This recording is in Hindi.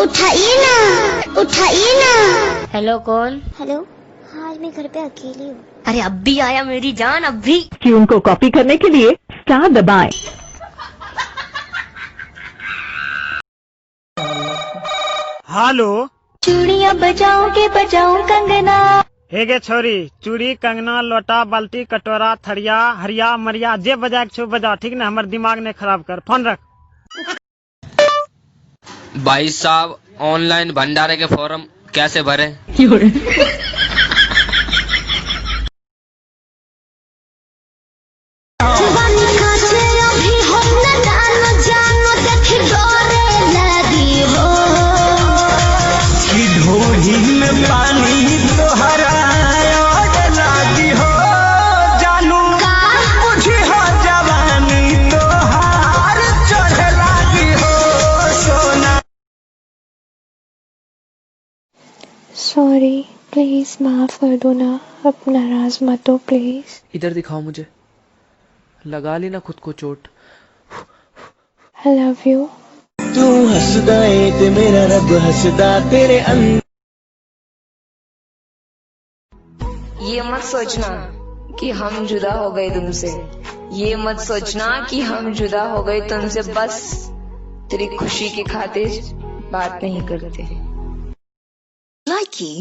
उठाइए ना, उठाइए ना। हेलो, कौन? हेलो, हाँ आज मैं घर पे अकेली हूँ। अरे अब भी आया मेरी जान, अब भी। ट्यून को कॉपी करने के लिए स्टार दबाएं। हेलो, चूड़ियाँ बजाऊं के बजाऊं कंगना। हे गे छोरी, चूड़ी कंगना लोटा बाल्टी कटोरा थरिया हरिया मरिया जे बजा के छो बजा, ठीक ना? हमारे दिमाग ने खराब कर, फोन रख। भाई साहब, ऑनलाइन भंडारे के फॉर्म कैसे भरें? पानी तोहरा लागी हो जानू कुछ हो जवानी तोहार चढ़े लागी हो सोना। सॉरी, प्लीज माफ कर दो ना, अब नाराज मत हो प्लीज। इधर दिखाओ मुझे, लगा ली ना खुद को चोट। I love you. तू हंसदा है ते मेरा रब हंसदा तेरे अंदर। ये मत सोचना कि हम जुदा हो गए तुमसे, ये मत सोचना कि हम जुदा हो गए तुमसे, बस तेरी खुशी की खातिर बात नहीं करते। Likey